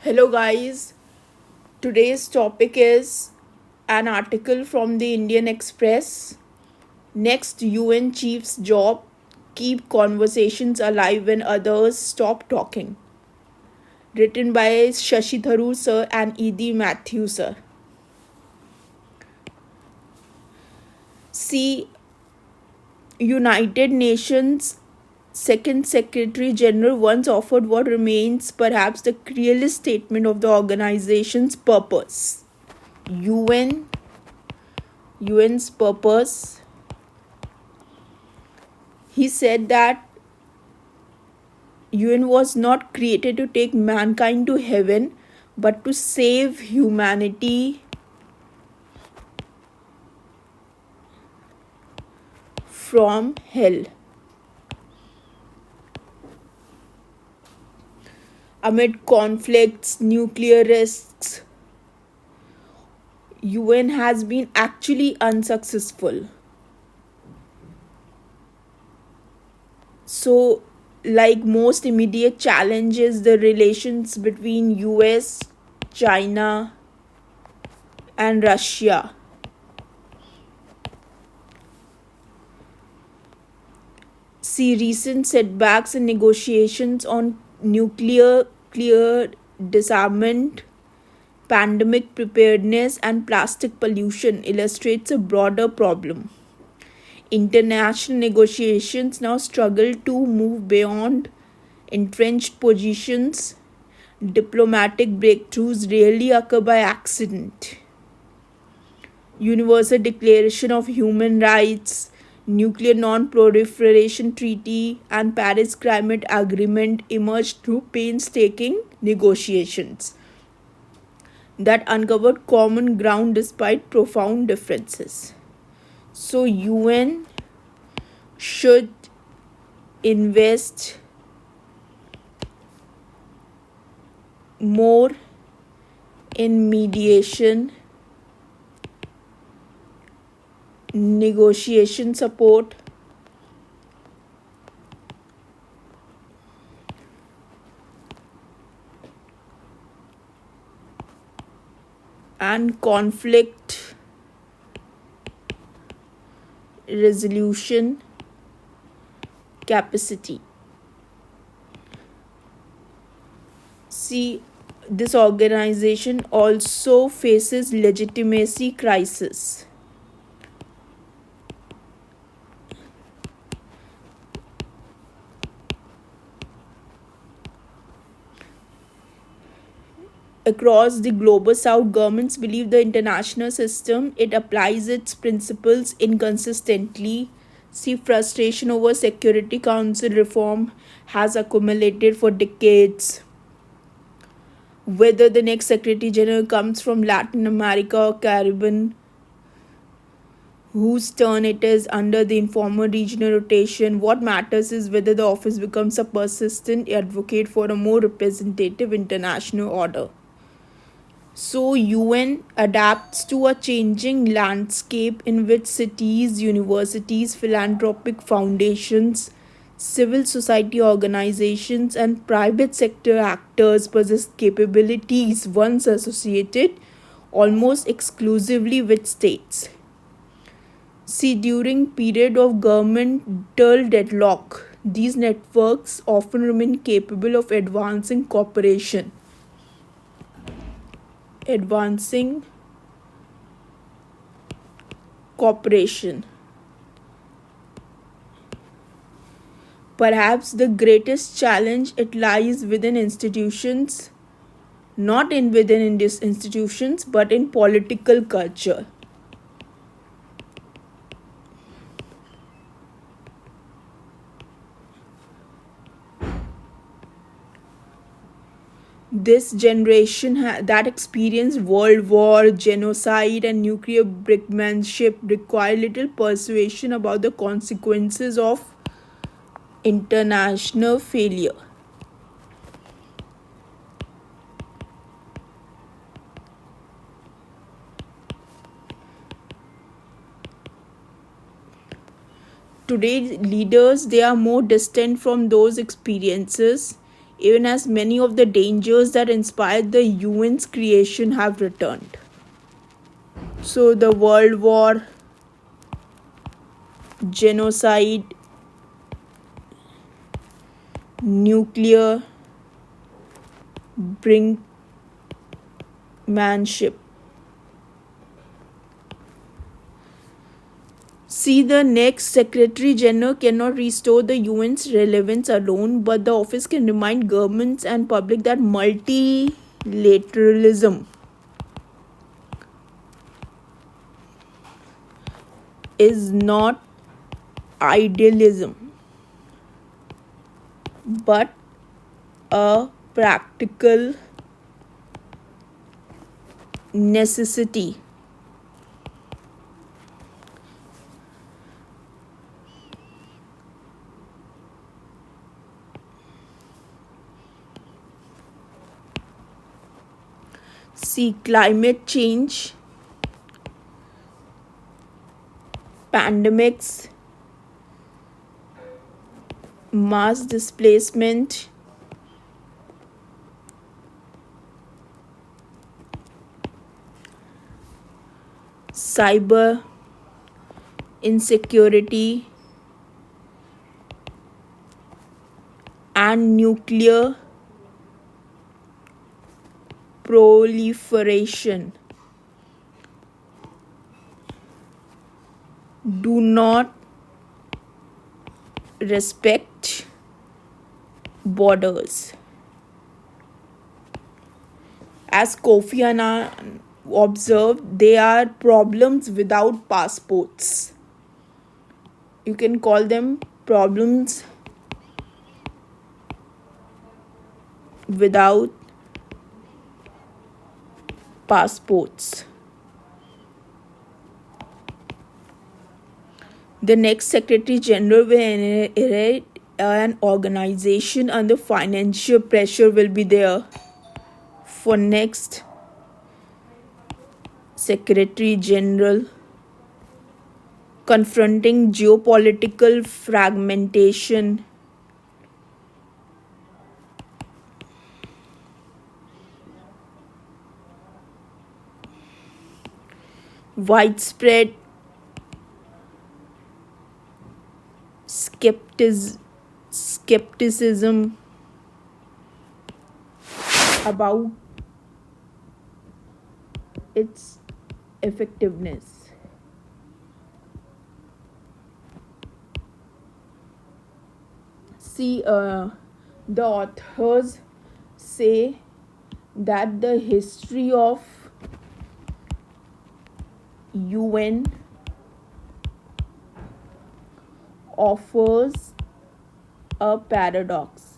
Hello, guys. Today's topic is an article from the Indian Express. Next UN chief's job: keep conversations alive when others stop talking. Written by Shashi Tharoor sir and Edie Matthew sir. See, United Nations Second Secretary General once offered what remains perhaps the clearest statement of the organization's purpose. UN's purpose. He said that UN was not created to take mankind to heaven, but to save humanity from hell. Amid conflicts, nuclear risks, UN has been actually unsuccessful. So, like most immediate challenges, the relations between US, China, and Russia. See recent setbacks in negotiations on nuclear clear disarmament, pandemic preparedness, and plastic pollution illustrates a broader problem. International negotiations now struggle to move beyond entrenched positions. Diplomatic breakthroughs rarely occur by accident. Universal Declaration of Human Rights, Nuclear Non-Proliferation Treaty, and Paris Climate Agreement emerged through painstaking negotiations that uncovered common ground despite profound differences. So UN should invest more in mediation, negotiation support, and conflict resolution capacity. See, this organization also faces legitimacy crisis. Across the global south, governments believe the international system it applies its principles inconsistently. See, frustration over Security Council reform has accumulated for decades. Whether the next Secretary General comes from Latin America or Caribbean, whose turn it is under the informal regional rotation, what matters is whether the office becomes a persistent advocate for a more representative international order. So, UN adapts to a changing landscape in which cities, universities, philanthropic foundations, civil society organizations, and private sector actors possess capabilities once associated almost exclusively with states. See, during period of governmental deadlock, these networks often remain capable of advancing cooperation. Perhaps the greatest challenge it lies within institutions, not in within institutions, but in political culture. This generation that experienced world war, genocide, and nuclear brinkmanship require little persuasion about the consequences of international failure. Today, leaders they are more distant from those experiences. even as many of the dangers that inspired the UN's creation have returned. So, the World War, genocide, nuclear brinkmanship. See, the next Secretary General cannot restore the UN's relevance alone, but the office can remind governments and public that multilateralism is not idealism but a practical necessity. See, climate change, pandemics, mass displacement, cyber insecurity, and nuclear proliferation do not respect borders. As Kofi Annan observed, they are problems without passports. You can call them problems without passports. The next Secretary General will inherit an organization and the financial pressure will be there for next Secretary General, confronting geopolitical fragmentation, widespread skepticism about its effectiveness. See, the authors say that the history of UN offers a paradox.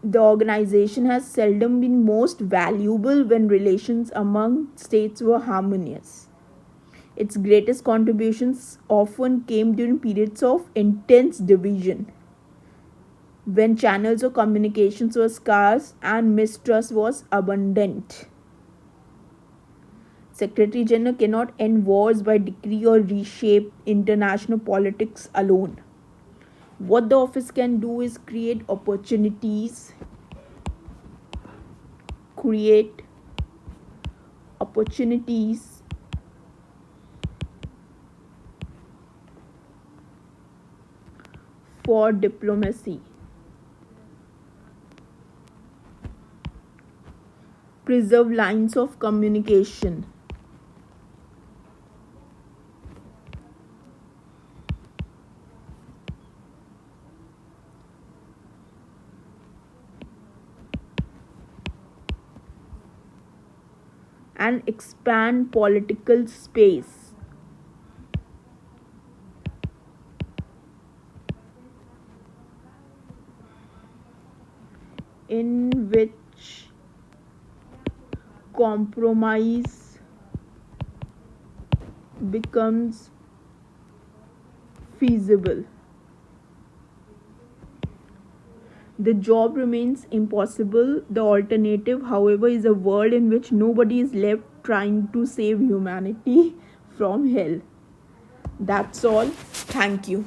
The organization has seldom been most valuable when relations among states were harmonious. Its greatest contributions often came during periods of intense division, when channels of communications were scarce and mistrust was abundant. Secretary General cannot end wars by decree or reshape international politics alone. What the office can do is create opportunities for diplomacy, preserve lines of communication, and expand political space. In which compromise becomes feasible. The job remains impossible. The alternative, however, is a world in which nobody is left trying to save humanity from hell. That's all. Thank you.